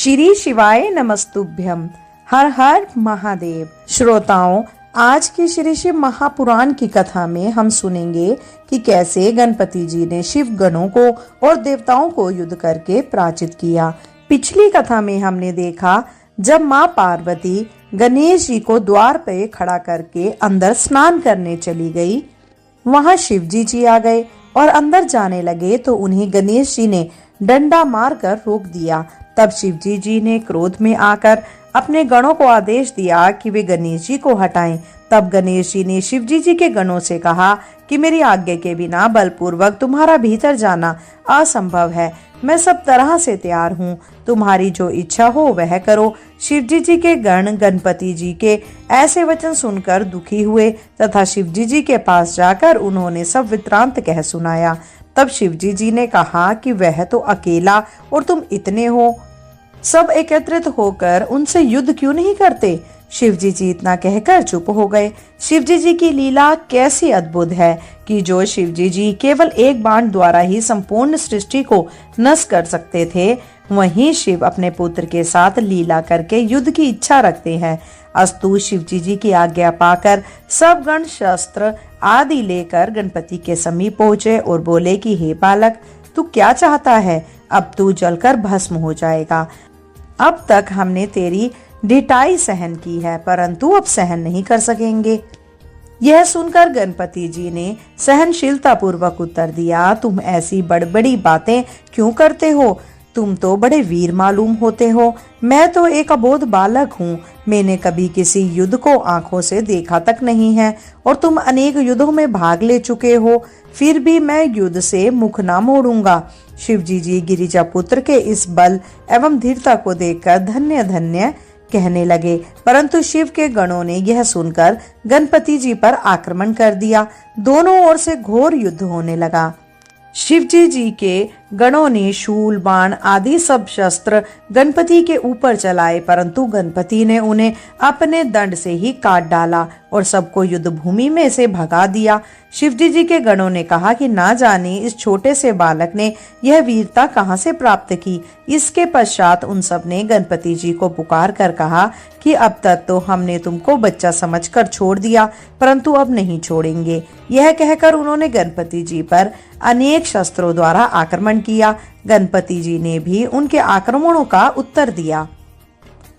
श्री शिवाय नमस्तुभ्यम। हर हर महादेव। श्रोताओं, आज की श्री शिव महापुराण की कथा में हम सुनेंगे कि कैसे गणपति जी ने शिव गणों को और देवताओं को युद्ध करके पराजित किया। पिछली कथा में हमने देखा जब माँ पार्वती गणेश जी को द्वार पे खड़ा करके अंदर स्नान करने चली गई, वहां शिव जी आ गए और अंदर जाने लगे तो उन्हें गणेश जी ने डंडा मारकर रोक दिया। तब शिव जी ने क्रोध में आकर अपने गणों को आदेश दिया कि वे गणेश जी को हटाएं। तब गणेश जी ने शिव जी के गणों से कहा कि मेरी आज्ञा के बिना बलपूर्वक तुम्हारा भीतर जाना असंभव है। मैं सब तरह से तैयार हूँ, तुम्हारी जो इच्छा हो वह करो। शिव जी के गण गणपति जी के ऐसे वचन सुनकर दुखी हुए तथा शिव जी के पास जाकर उन्होंने सब वृत्तांत कह सुनाया। तब शिव जी ने कहा कि वह तो अकेला और तुम इतने हो, सब एकत्रित होकर उनसे युद्ध क्यों नहीं करते। शिव जी इतना कहकर चुप हो गए। शिव जी की लीला कैसी अद्भुत है कि जो शिव जी केवल एक बाण द्वारा ही संपूर्ण सृष्टि को नष्ट कर सकते थे, वहीं शिव अपने पुत्र के साथ लीला करके युद्ध की इच्छा रखते हैं। अस्तु शिव जी की आज्ञा पाकर सब गण शस्त्र आदि लेकर गणपति के समीप पहुंचे और बोले कि हे बालक, तू क्या चाहता है? अब तू जलकर भस्म हो जाएगा। अब तक हमने तेरी ढिठाई सहन की है, परंतु अब सहन नहीं कर सकेंगे। यह सुनकर गणपति जी ने सहनशीलता पूर्वक उत्तर दिया, तुम ऐसी बड़ी बातें क्यों करते हो? तुम तो बड़े वीर मालूम होते हो। मैं तो एक अबोध बालक हूँ। मैंने कभी किसी युद्ध को आंखों से देखा तक नहीं है और तुम अनेक युद्धों में भाग ले चुके हो, फिर भी मैं युद्ध से मुख ना मोड़ूंगा। शिव जी गिरिजा पुत्र के इस बल एवं धीरता को देखकर धन्य धन्य कहने लगे, परंतु शिव के गणों ने यह सुनकर गणपति जी पर आक्रमण कर दिया। दोनों ओर से घोर युद्ध होने लगा। शिव जी के गणों ने शूल बाण आदि सब शस्त्र गणपति के ऊपर चलाए, परंतु गणपति ने उन्हें अपने दंड से ही काट डाला और सबको युद्ध भूमि में से भगा दिया। शिव जी के गणों ने कहा कि ना जाने इस छोटे से बालक ने यह वीरता कहाँ से प्राप्त की। इसके पश्चात उन सब ने गणपति जी को पुकार कर कहा कि अब तक तो हमने तुमको बच्चा समझकर छोड़ दिया, परंतु अब नहीं छोड़ेंगे। यह कहकर उन्होंने गणपति जी पर अनेक शस्त्रों द्वारा आक्रमण किया। गणपति जी ने भी उनके आक्रमणों का उत्तर दिया।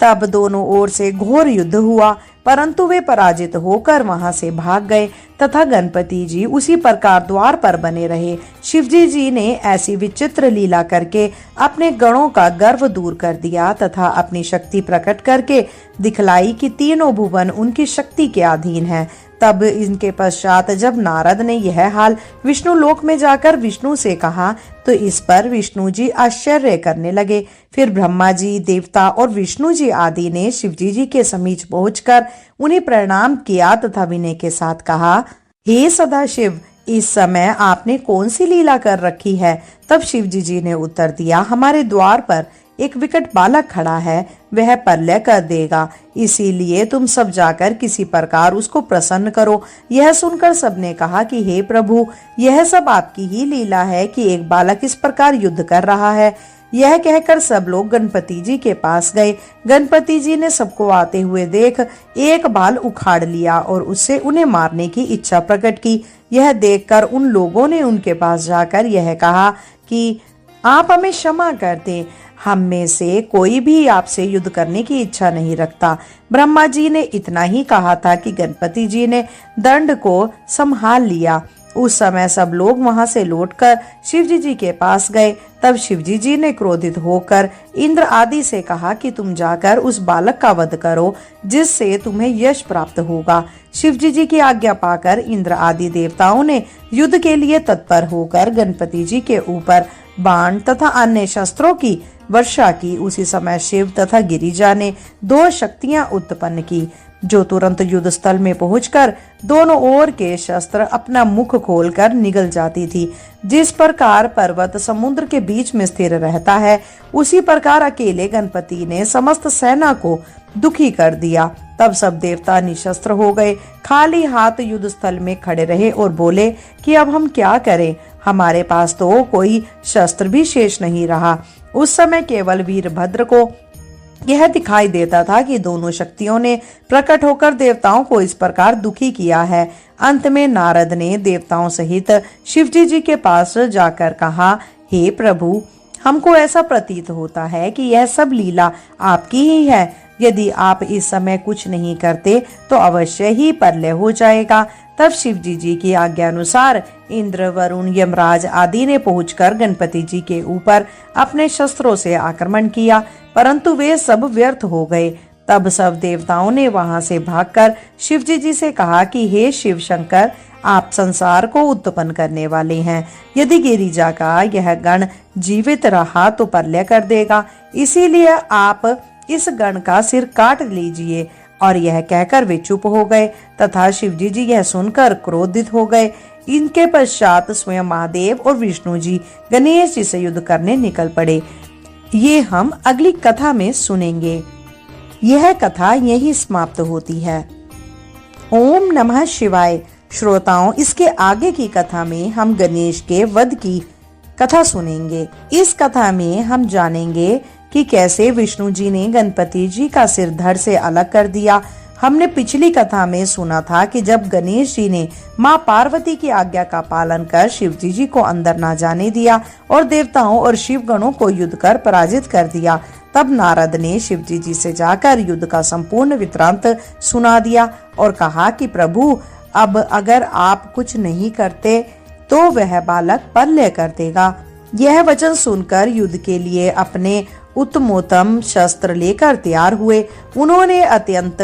तब दोनों ओर से घोर युद्ध हुआ, परंतु वे पराजित होकर वहां से भाग गए तथा गणपति जी उसी प्रकार द्वार पर बने रहे। शिव जी ने ऐसी विचित्र लीला करके अपने गणों का गर्व दूर कर दिया तथा अपनी शक्ति प्रकट करके दिखलाई कि तीनों भुवन उनकी शक्ति के अधीन है। तब इनके पश्चात जब नारद ने यह हाल विष्णु लोक में जाकर विष्णु से कहा तो इस पर विष्णु जी आश्चर्य करने लगे। फिर ब्रह्मा जी, देवता और विष्णु जी आदि ने शिव जी के समीप पहुंचकर उन्हें प्रणाम किया तथा विनय के साथ कहा, हे सदाशिव, इस समय आपने कौन सी लीला कर रखी है? तब शिव जी ने उत्तर दिया, हमारे द्वार पर एक विकट बालक खड़ा है, वह प्रलय कर देगा, इसीलिए तुम सब जाकर किसी प्रकार उसको प्रसन्न करो। यह सुनकर सबने कहा कि हे प्रभु, यह सब आपकी ही लीला है कि एक बालक इस प्रकार युद्ध कर रहा है। यह कहकर सब लोग गणपति जी के पास गए। गणपति जी ने सबको आते हुए देख एक बाल उखाड़ लिया और उससे उन्हें मारने की इच्छा प्रकट की। यह देखकर उन लोगों ने उनके पास जाकर यह कहा कि आप हमें क्षमा कर दें, हम में से कोई भी आपसे युद्ध करने की इच्छा नहीं रखता। ब्रह्मा जी ने इतना ही कहा था कि गणपति जी ने दंड को संभाल लिया। उस समय सब लोग वहां से लौटकर शिव जी के पास गए। तब शिव जी ने क्रोधित होकर इंद्र आदि से कहा कि तुम जाकर उस बालक का वध करो, जिससे तुम्हें यश प्राप्त होगा। शिव जी की आज्ञा पाकर इंद्र आदि देवताओं ने युद्ध के लिए तत्पर होकर गणपति जी के ऊपर बाण तथा अन्य शस्त्रों की वर्षा की। उसी समय शिव तथा गिरिजा ने दो शक्तियां उत्पन्न की, जो तुरंत युद्ध स्थल में पहुंचकर दोनों ओर के शस्त्र अपना मुख खोलकर निगल जाती थी। जिस प्रकार पर्वत समुद्र के बीच में स्थिर रहता है, उसी प्रकार अकेले गणपति ने समस्त सेना को दुखी कर दिया। तब सब देवता निशस्त्र हो गए, खाली हाथ युद्ध स्थल में खड़े रहे और बोले कि अब हम क्या करें, हमारे पास तो कोई शस्त्र भी शेष नहीं रहा। उस समय केवल वीरभद्र को यह दिखाई देता था कि दोनों शक्तियों ने प्रकट होकर देवताओं को इस प्रकार दुखी किया है। अंत में नारद ने देवताओं सहित शिवजी जी के पास जाकर कहा, हे प्रभु, हमको ऐसा प्रतीत होता है कि यह सब लीला आपकी ही है। यदि आप इस समय कुछ नहीं करते तो अवश्य ही प्रलय हो जाएगा। तब शिवजी जी की आज्ञा अनुसार इंद्र, वरुण, यमराज आदि ने पहुंचकर गणपति जी के ऊपर अपने शस्त्रों से आक्रमण किया, परंतु वे सब व्यर्थ हो गए। तब सब देवताओं ने वहां से भागकर शिवजी जी से कहा कि हे शिव शंकर, आप संसार को उत्पन्न करने वाले हैं। यदि गिरिजा का यह गण जीवित रहा तो प्रलय कर देगा, इसीलिए आप इस गण का सिर काट लीजिए। और यह कहकर वे चुप हो गए तथा शिवजी जी यह सुनकर क्रोधित हो गए। इनके पश्चात स्वयं महादेव और विष्णु जी गणेश जी से युद्ध करने निकल पड़े। ये हम अगली कथा में सुनेंगे। यह कथा यही समाप्त होती है। ओम नमः शिवाय। श्रोताओं, इसके आगे की कथा में हम गणेश के वध की कथा सुनेंगे। इस कथा में हम जानेंगे कि कैसे विष्णु जी ने गणपति जी का सिर धड़ से अलग कर दिया। हमने पिछली कथा में सुना था कि जब गणेश जी ने माँ पार्वती की आज्ञा का पालन कर शिवजी जी को अंदर ना जाने दिया और देवताओं और शिव गणों को युद्ध कर पराजित कर दिया, तब नारद ने शिवजी जी से जाकर युद्ध का संपूर्ण वृत्तांत सुना दिया और कहा कि प्रभु, अब अगर आप कुछ नहीं करते तो वह बालक प्रलय कर देगा। यह वचन सुनकर युद्ध के लिए अपने उत्तमोत्तम शस्त्र लेकर तैयार हुए। उन्होंने अत्यंत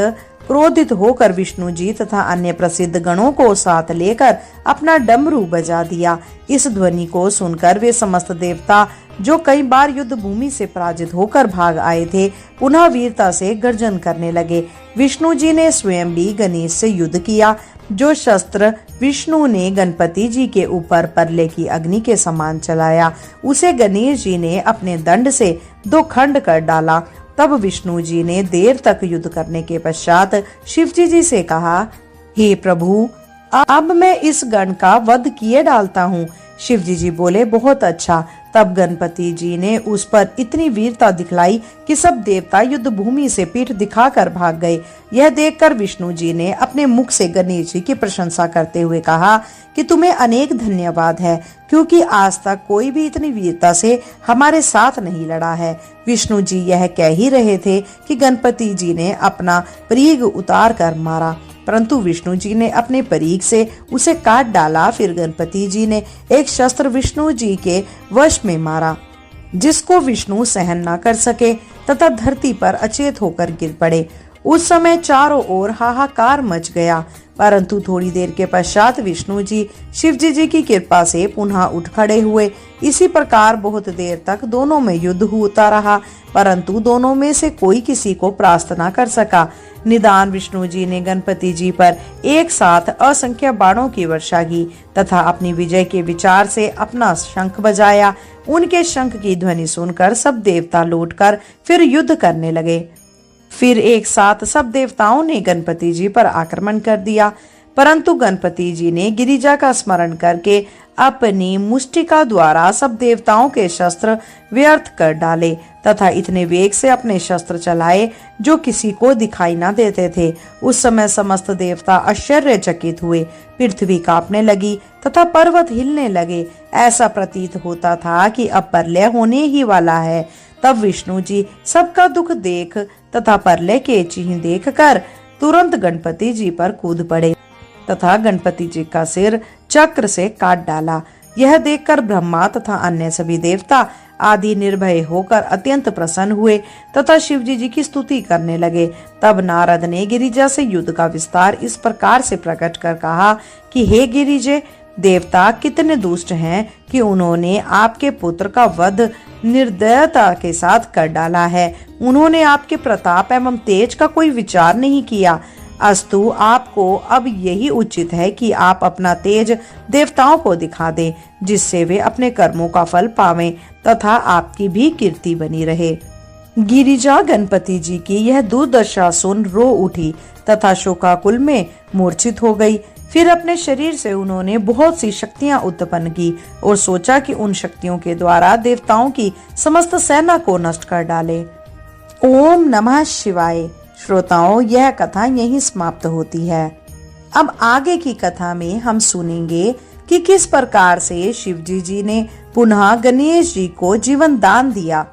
क्रोधित होकर विष्णु जी तथा अन्य प्रसिद्ध गणों को साथ लेकर अपना डमरू बजा दिया। इस ध्वनि को सुनकर वे समस्त देवता जो कई बार युद्ध भूमि से पराजित होकर भाग आए थे, पुनः वीरता से गर्जन करने लगे। विष्णु जी ने स्वयं भी गणेश से युद्ध किया। जो शस्त्र विष्णु ने गणपति जी के ऊपर प्रलय की अग्नि के समान चलाया, उसे गणेश जी ने अपने दंड से 2 खंड कर डाला। तब विष्णु जी ने देर तक युद्ध करने के पश्चात शिवजी जी से कहा, हे प्रभु, अब मैं इस गण का वध किए डालता हूँ। शिवजी जी बोले, बहुत अच्छा। तब गणपति जी ने उस पर इतनी वीरता दिखलाई कि सब देवता युद्ध भूमि से पीठ दिखाकर भाग गए। यह देखकर विष्णु जी ने अपने मुख से गणेश जी की प्रशंसा करते हुए कहा कि तुम्हें अनेक धन्यवाद है, क्योंकि आज तक कोई भी इतनी वीरता से हमारे साथ नहीं लड़ा है। विष्णु जी यह कह ही रहे थे कि गणपति जी ने अपना परीघ उतार कर मारा, परंतु विष्णु जी ने अपने परीघ से उसे काट डाला। फिर गणपति जी ने एक शस्त्र विष्णु जी के वश में मारा, जिसको विष्णु सहन न कर सके तथा धरती पर अचेत होकर गिर पड़े। उस समय चारों ओर हाहाकार मच गया, परंतु थोड़ी देर के पश्चात विष्णु जी शिवजी जी की कृपा से पुनः उठ खड़े हुए। इसी प्रकार बहुत देर तक दोनों में युद्ध होता रहा, परंतु दोनों में से कोई किसी को परास्त न कर सका। निदान विष्णु जी ने गणपति जी पर एक साथ असंख्य बाणों की वर्षा की तथा अपनी विजय के विचार से अपना शंख बजाया। उनके शंख की ध्वनि सुनकर सब देवता लौटकर फिर युद्ध करने लगे। फिर एक साथ सब देवताओं ने गणपति जी पर आक्रमण कर दिया, परंतु गणपति जी ने गिरिजा का स्मरण करके अपनी मुष्टिका द्वारा सब देवताओं के शस्त्र व्यर्थ कर डाले तथा इतने वेग से अपने शस्त्र चलाए जो किसी को दिखाई न देते थे। उस समय समस्त देवता आश्चर्यचकित हुए। पृथ्वी कांपने लगी तथा पर्वत हिलने लगे। ऐसा प्रतीत होता था कि अब प्रलय होने ही वाला है। तब विष्णु जी सबका दुख देख तथा प्रलय के चिन्ह देखकर तुरंत गणपति जी पर कूद पड़े तथा गणपति जी का सिर चक्र से काट डाला। यह देखकर ब्रह्मा तथा अन्य सभी देवता आदि निर्भय होकर अत्यंत प्रसन्न हुए तथा शिवजी जी की स्तुति करने लगे। तब नारद ने गिरिजा से युद्ध का विस्तार इस प्रकार से प्रकट कर कहा कि हे गिरिजे, देवता कितने दुष्ट हैं कि उन्होंने आपके पुत्र का वध निर्दयता के साथ कर डाला है। उन्होंने आपके प्रताप एवं तेज का कोई विचार नहीं किया। अस्तु, आपको अब यही उचित है कि आप अपना तेज देवताओं को दिखा दें, जिससे वे अपने कर्मों का फल पावें तथा आपकी भी कीर्ति बनी रहे। गिरिजा गणपति जी की यह दुर्दशा सुन रो उठी तथा शोकाकुल में मूर्छित हो गई। फिर अपने शरीर से उन्होंने बहुत सी शक्तियां उत्पन्न की और सोचा कि उन शक्तियों के द्वारा देवताओं की समस्त सेना को नष्ट कर डाले। ओम नमः शिवाय। श्रोताओं, यह कथा यहीं समाप्त होती है। अब आगे की कथा में हम सुनेंगे कि किस प्रकार से शिवजी जी ने पुनः गणेश जी को जीवन दान दिया।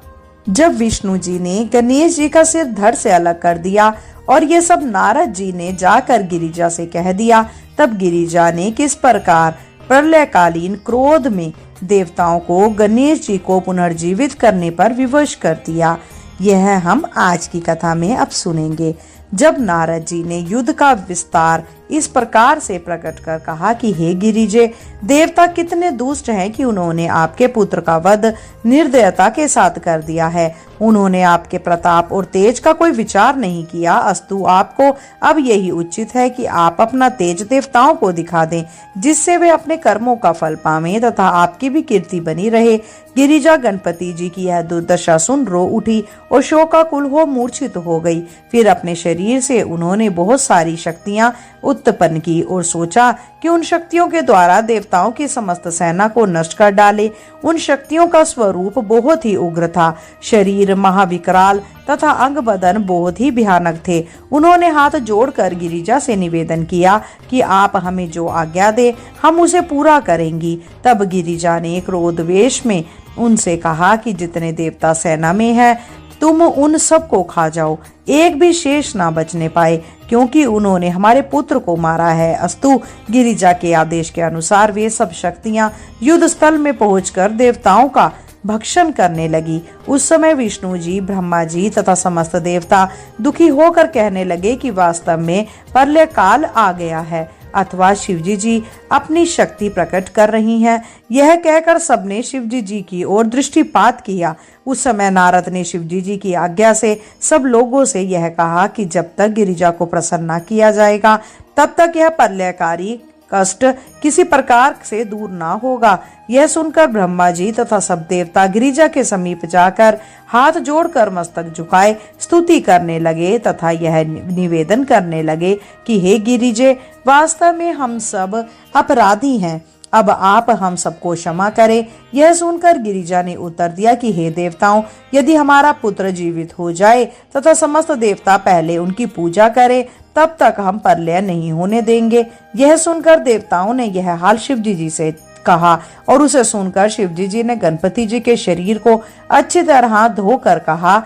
जब विष्णु जी ने गणेश जी का सिर धड़ से अलग कर दिया और ये सब नारद जी ने जाकर गिरिजा से कह दिया, तब गिरिजा ने किस प्रकार प्रलयकालीन क्रोध में देवताओं को गणेश जी को पुनर्जीवित करने पर विवश कर दिया, यह हम आज की कथा में अब सुनेंगे। जब नारद जी ने युद्ध का विस्तार इस प्रकार से प्रकट कर कहा कि हे गिरिजे, देवता कितने दुष्ट हैं कि उन्होंने आपके पुत्र का वध निर्दयता के साथ कर दिया है। उन्होंने आपके प्रताप और तेज का कोई विचार नहीं किया। अस्तु, आपको अब यही उचित है कि आप अपना तेज देवताओं को दिखा दें, जिससे वे अपने कर्मों का फल पावें तथा आपकी भी कीर्ति बनी रहे। गिरिजा गणपति जी की यह दुर्दशा सुन रो उठी और शोकाकुल हो मूर्छित हो गई। फिर अपने शरीर से उन्होंने बहुत सारी शक्तियां उत्पन्न की और सोचा कि उन शक्तियों के द्वारा देवताओं की समस्त सेना को नष्ट कर डाले। उन शक्तियों का स्वरूप बहुत ही उग्र था। शरीर महाविकराल तथा अंग बदन बहुत ही भयानक थे। उन्होंने हाथ जोड़कर गिरिजा से निवेदन किया कि आप हमें जो आज्ञा दे हम उसे पूरा करेंगी। तब गिरिजा ने क्रोधवेश में उनसे कहा कि जितने देवता सेना में हैं, तुम उन सब को खा जाओ, एक भी शेष ना बचने पाए, क्योंकि उन्होंने हमारे पुत्र को मारा है। अस्तु, गिरिजा के आदेश के अनुसार वे सब शक्तियां युद्ध स्थल में पहुंचकर देवताओं का भक्षण करने लगी। उस समय विष्णु जी, ब्रह्मा जी तथा समस्त देवता दुखी होकर कहने लगे कि वास्तव में प्रलय काल आ गया है अथवा शिवजी जी अपनी शक्ति प्रकट कर रही हैं। यह कहकर सबने शिवजी जी की ओर दृष्टिपात किया। उस समय नारद ने शिवजी जी की आज्ञा से सब लोगों से यह कहा कि जब तक गिरिजा को प्रसन्न न किया जाएगा, तब तक यह प्रलयकारी कष्ट किसी प्रकार से दूर ना होगा। यह सुनकर ब्रह्मा जी तथा सब देवता गिरिजा के समीप जाकर हाथ जोड़कर मस्तक झुकाए स्तुति करने लगे तथा यह निवेदन करने लगे कि हे गिरिजे, वास्तव में हम सब अपराधी हैं, अब आप हम सबको क्षमा करें। यह सुनकर गिरिजा ने उत्तर दिया कि हे देवताओं, यदि हमारा पुत्र जीवित हो जाए तथा समस्त देवता पहले उनकी पूजा करें, तब तक हम प्रलय नहीं होने देंगे। यह सुनकर देवताओं ने यह हाल शिवजी जी से कहा और उसे सुनकर शिवजी जी ने गणपति जी के शरीर को अच्छी तरह धोकर कहा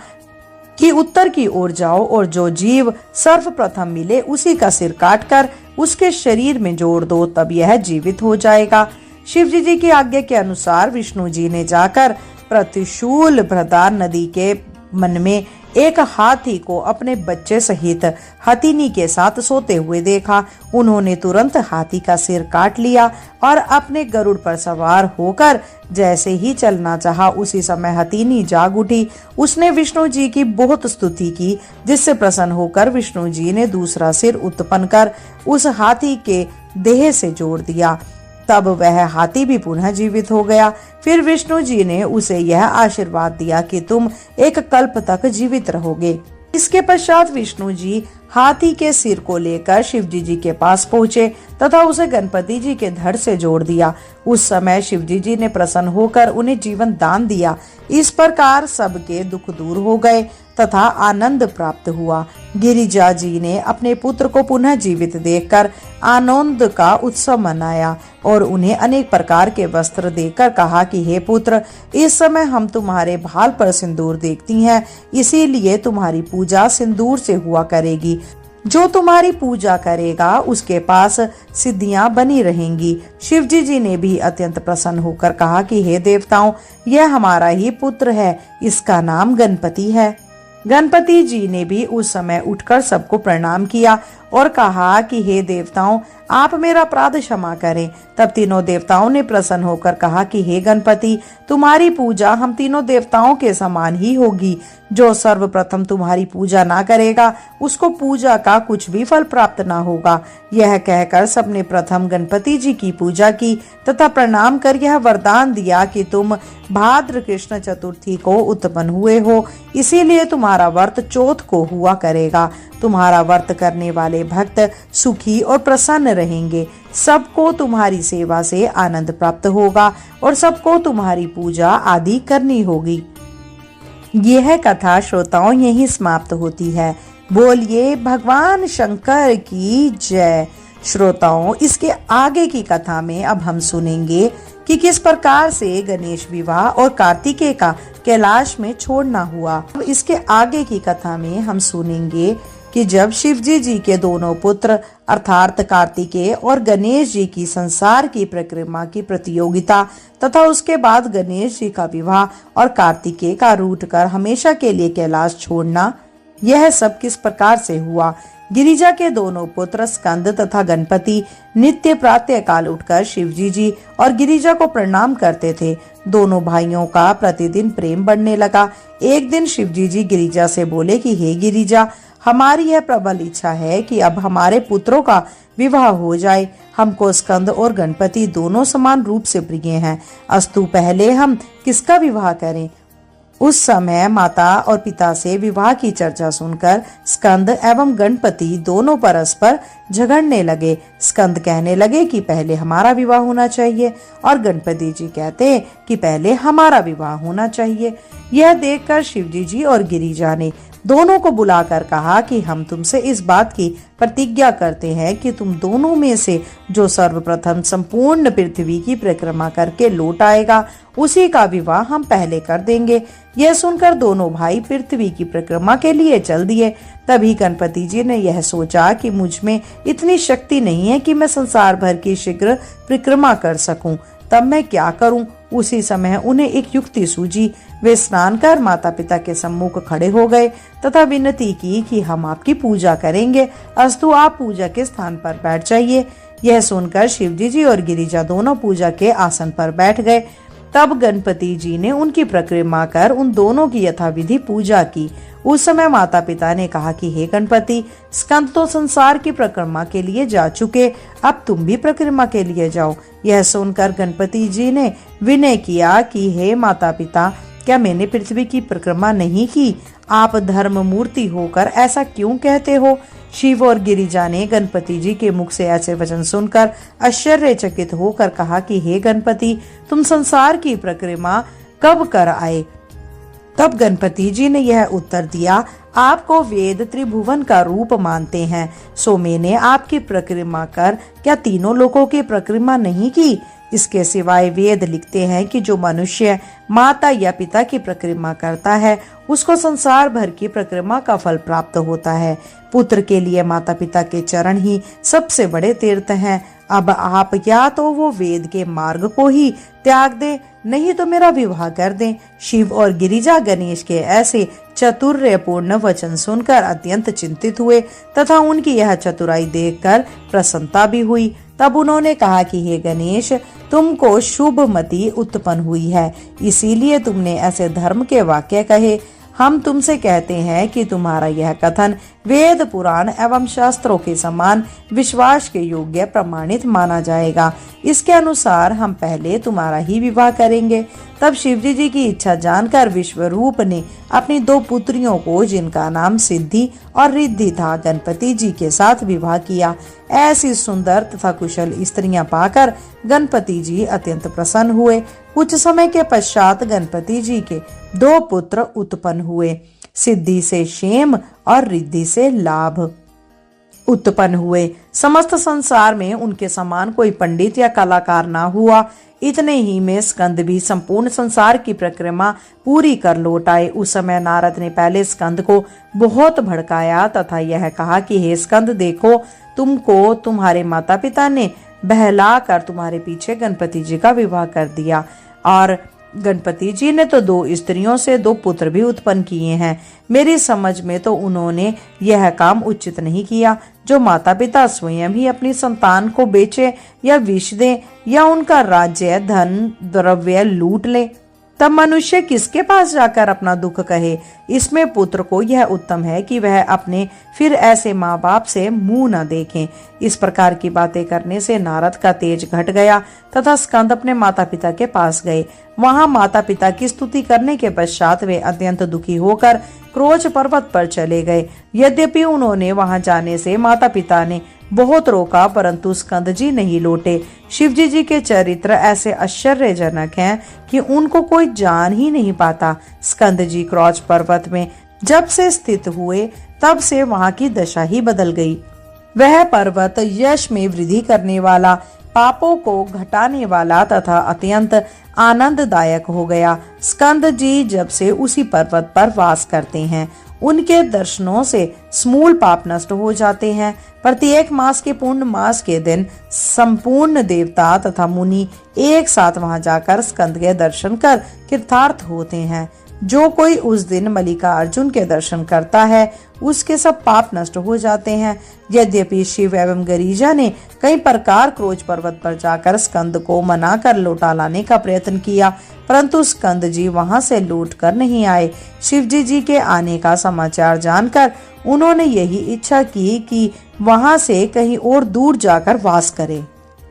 कि उत्तर की ओर जाओ और जो जीव सर्वप्रथम मिले उसी का सिर काटकर उसके शरीर में जोड़ दो, तब यह जीवित हो जाएगा। शिवजी जी की आज्ञा के अनुसार विष्णु जी ने जाकर प्रतिशूल भ्रदा नदी के मन में एक हाथी को अपने बच्चे सहित हथिनी के साथ सोते हुए देखा। उन्होंने तुरंत हाथी का सिर काट लिया और अपने गरुड़ पर सवार होकर जैसे ही चलना चाहा, उसी समय हथिनी जाग उठी। उसने विष्णु जी की बहुत स्तुति की, जिससे प्रसन्न होकर विष्णु जी ने दूसरा सिर उत्पन्न कर उस हाथी के देह से जोड़ दिया। तब वह हाथी भी पुनः जीवित हो गया। फिर विष्णु जी ने उसे यह आशीर्वाद दिया कि तुम एक कल्प तक जीवित रहोगे। इसके पश्चात विष्णु जी हाथी के सिर को लेकर शिवजी जी के पास पहुँचे तथा उसे गणपति जी के धड़ से जोड़ दिया। उस समय शिवजी जी ने प्रसन्न होकर उन्हें जीवन दान दिया। इस प्रकार सबके दुख दूर हो गए तथा आनंद प्राप्त हुआ। गिरिजा जी ने अपने पुत्र को पुनः जीवित देखकर आनंद का उत्सव मनाया और उन्हें अनेक प्रकार के वस्त्र देकर कहा कि हे पुत्र, इस समय हम तुम्हारे भाल पर सिंदूर देखती हैं, इसीलिए तुम्हारी पूजा सिंदूर से हुआ करेगी। जो तुम्हारी पूजा करेगा उसके पास सिद्धियां बनी रहेंगी। शिवजी जी ने भी अत्यंत प्रसन्न होकर कहा कि हे देवताओं, यह हमारा ही पुत्र है, इसका नाम गणपति है। गणपति जी ने भी उस समय उठकर सबको प्रणाम किया और कहा कि हे देवताओं, आप मेरा अपराध क्षमा करें। तब तीनों देवताओं ने प्रसन्न होकर कहा कि हे गणपति, तुम्हारी पूजा हम तीनों देवताओं के समान ही होगी। जो सर्वप्रथम तुम्हारी पूजा ना करेगा उसको पूजा का कुछ भी फल प्राप्त ना होगा। यह कहकर सबने प्रथम गणपति जी की पूजा की तथा प्रणाम कर यह वरदान दिया कि तुम भाद्र कृष्ण चतुर्थी को उत्पन्न हुए हो, इसीलिए तुम्हारा व्रत चौथ को हुआ करेगा। तुम्हारा व्रत करने वाले भक्त सुखी और प्रसन्न रहेंगे। सबको तुम्हारी सेवा से आनंद प्राप्त होगा और सबको तुम्हारी पूजा आदि करनी होगी। यह कथा श्रोताओं यहीं समाप्त होती है। बोलिए भगवान शंकर की जय। श्रोताओं, इसके आगे की कथा में अब हम सुनेंगे कि किस प्रकार से गणेश विवाह और कार्तिकेय का कैलाश में छोड़ना हुआ। अब इसके आगे की कथा में हम सुनेंगे कि जब शिवजी जी के दोनों पुत्र अर्थात कार्तिकेय और गणेश जी की संसार की परिक्रमा की प्रतियोगिता तथा उसके बाद गणेश जी का विवाह और कार्तिकेय का रूठ कर हमेशा के लिए कैलाश छोड़ना, यह सब किस प्रकार से हुआ। गिरिजा के दोनों पुत्र स्कंद तथा गणपति नित्य प्रातः काल उठकर शिवजी जी और गिरिजा को प्रणाम करते थे। दोनों भाइयों का प्रतिदिन प्रेम बढ़ने लगा। एक दिन शिवजी जी गिरिजा से बोले कि हे गिरिजा, हमारी यह प्रबल इच्छा है कि अब हमारे पुत्रों का विवाह हो जाए। हमको स्कंद और गणपति दोनों समान रूप से प्रिय हैं। अस्तु पहले हम किसका विवाह करें। उस समय माता और पिता से विवाह की चर्चा सुनकर स्कंद एवं गणपति दोनों परस्पर झगड़ने लगे। स्कंद कहने लगे कि पहले हमारा विवाह होना चाहिए और गणपति जी कहते कि पहले हमारा विवाह होना चाहिए। यह देखकर शिवजी जी और गिरिजा ने दोनों को बुलाकर कहा कि हम तुमसे इस बात की प्रतिज्ञा करते हैं कि तुम दोनों में से जो सर्वप्रथम संपूर्ण पृथ्वी की परिक्रमा करके लौट आएगा उसी का विवाह हम पहले कर देंगे। यह सुनकर दोनों भाई पृथ्वी की परिक्रमा के लिए चल दिए। तभी गणपति जी ने यह सोचा कि मुझ में इतनी शक्ति नहीं है कि मैं संसार भर की शीघ्र परिक्रमा कर सकूं, तब मैं क्या करूं। उसी समय उन्हें एक युक्ति सूझी। वे स्नान कर माता पिता के सम्मुख खड़े हो गए तथा विनती की कि हम आपकी पूजा करेंगे, अस्तु आप पूजा के स्थान पर बैठ जाइए। यह सुनकर शिवजी जी और गिरिजा दोनों पूजा के आसन पर बैठ गए। तब गणपति जी ने उनकी परिक्रमा कर उन दोनों की यथाविधि पूजा की। उस समय माता पिता ने कहा कि हे गणपति, स्कंद तो संसार की परिक्रमा के लिए जा चुके, अब तुम भी परिक्रमा के लिए जाओ। यह सुनकर गणपति जी ने विनय किया कि हे माता पिता, क्या मैंने पृथ्वी की परिक्रमा नहीं की? आप धर्म मूर्ति होकर ऐसा क्यों कहते हो? शिव और गिरिजा ने गणपति जी के मुख से ऐसे वचन सुनकर आश्चर्यचकित होकर कहा कि हे गणपति, तुम संसार की परिक्रमा कब कर आए? तब गणपति जी ने यह उत्तर दिया, आपको वेद त्रिभुवन का रूप मानते हैं, सो मैंने आपकी परिक्रमा कर क्या तीनों लोकों की परिक्रमा नहीं की? इसके सिवाय वेद लिखते हैं कि जो मनुष्य माता या पिता की परिक्रमा करता है उसको संसार भर की परिक्रमा का फल प्राप्त होता है। पुत्र के लिए माता पिता के चरण ही सबसे बड़े तीर्थ हैं। अब आप या तो वो वेद के मार्ग को ही त्याग दें, नहीं तो मेरा विवाह कर दें। शिव और गिरिजा गणेश के ऐसे चतुर्यपूर्ण वचन सुनकर अत्यंत चिंतित हुए तथा उनकी यह चतुराई देखकर प्रसन्नता भी हुई। तब उन्होंने कहा कि हे गणेश, तुमको शुभ मति उत्पन्न हुई है, इसीलिए तुमने ऐसे धर्म के वाक्य कहे। हम तुमसे कहते हैं कि तुम्हारा यह कथन वेद पुराण एवं शास्त्रों के समान विश्वास के योग्य प्रमाणित माना जाएगा। इसके अनुसार हम पहले तुम्हारा ही विवाह करेंगे। तब शिवजी जी की इच्छा जानकर विश्वरूप ने अपनी दो पुत्रियों को, जिनका नाम सिद्धि और रिद्धि था, गणपति जी के साथ विवाह किया। ऐसी सुंदर तथा कुशल स्त्रियां पाकर गणपति जी अत्यंत प्रसन्न हुए। कुछ समय के पश्चात गणपति जी के दो पुत्र उत्पन्न हुए। सिद्धि से क्षेम और रिद्धि से लाभ उत्पन्न हुए। समस्त संसार में उनके समान कोई पंडित या कलाकार ना हुआ। इतने ही में स्कंद भी संपूर्ण संसार की परिक्रमा पूरी कर लौट आए। उस समय नारद ने पहले स्कंद को बहुत भड़काया तथा यह कहा कि हे स्कंद, देखो, तुमको तुम्हारे माता पिता ने बहला कर तुम्हारे पीछे गणपति जी का विवाह कर दिया, और गणपति जी ने तो दो स्त्रियों से दो पुत्र भी उत्पन्न किए हैं। मेरी समझ में तो उन्होंने यह काम उचित नहीं किया। जो माता पिता स्वयं ही अपनी संतान को बेचे या विष दें या उनका राज्य धन द्रव्य लूट ले, तब मनुष्य किसके पास जाकर अपना दुख कहे। इसमें पुत्र को यह उत्तम है कि वह अपने फिर ऐसे माँ बाप से मुंह न देखें। इस प्रकार की बातें करने से नारद का तेज घट गया तथा स्कंद अपने माता पिता के पास गए। वहां माता पिता की स्तुति करने के पश्चात वे अत्यंत दुखी होकर क्रोच पर्वत पर चले गए। यद्यपि उन्होंने वहां जाने से माता पिता ने बहुत रोका परंतु स्कंद जी नहीं लौटे। शिवजी जी के चरित्र ऐसे आश्चर्यजनक हैं कि उनको कोई जान ही नहीं पाता। स्कंद जी क्रौच पर्वत में जब से स्थित हुए तब से वहां की दशा ही बदल गई। वह पर्वत यश में वृद्धि करने वाला, पापों को घटाने वाला तथा अत्यंत आनंददायक हो गया। स्कंद जी जब से उसी पर्वत पर वास करते हैं, उनके दर्शनों से समूल पाप नष्ट हो जाते हैं। प्रत्येक मास के पूर्ण मास के दिन संपूर्ण देवता तथा मुनि एक साथ वहां जाकर स्कंद के दर्शन कर कृतार्थ होते हैं। जो कोई उस दिन मल्लिकार्जुन के दर्शन करता है उसके सब पाप नष्ट हो जाते हैं। यद्यपि शिव एवं गरिजा ने कई प्रकार क्रोच पर्वत पर जाकर स्कंद को मनाकर लौटा लाने का प्रयत्न किया, परंतु स्कंद जी वहां से लौट कर नहीं आए। शिवजी जी के आने का समाचार जानकर उन्होंने यही इच्छा की कि वहां से कहीं और दूर जाकर वास करें।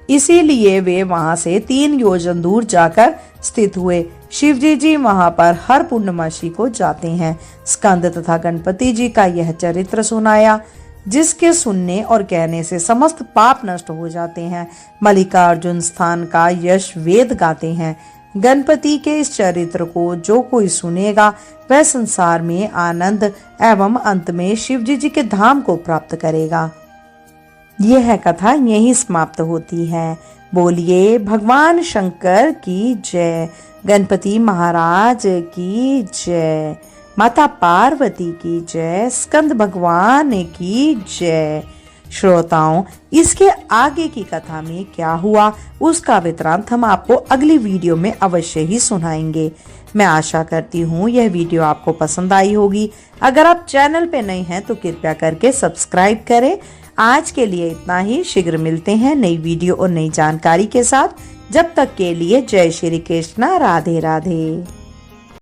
इसीलिए वे वहां से 3 योजन दूर जाकर स्थित हुए। शिवजी जी वहां पर हर पूर्णमासी को जाते हैं। स्कंद तथा गणपति जी का यह चरित्र सुनाया, जिसके सुनने और कहने से समस्त पाप नष्ट हो जाते हैं। मल्लिकार्जुन स्थान का यश वेद गाते हैं। गणपति के इस चरित्र को जो कोई सुनेगा वह संसार में आनंद एवं अंत में शिवजी जी के धाम को प्राप्त करेगा। यह कथा यहीं समाप्त होती है। बोलिए भगवान शंकर की जय, गणपति महाराज की जय, माता पार्वती की जय, स्कंद भगवान की जय। श्रोताओं, इसके आगे की कथा में क्या हुआ उसका वृत्तांत हम आपको अगली वीडियो में अवश्य ही सुनाएंगे। मैं आशा करती हूँ यह वीडियो आपको पसंद आई होगी। अगर आप चैनल पे नए हैं तो कृपया करके सब्सक्राइब करें। आज के लिए इतना ही। शीघ्र मिलते हैं नई वीडियो और नई जानकारी के साथ। जब तक के लिए जय श्री कृष्णा, राधे राधे।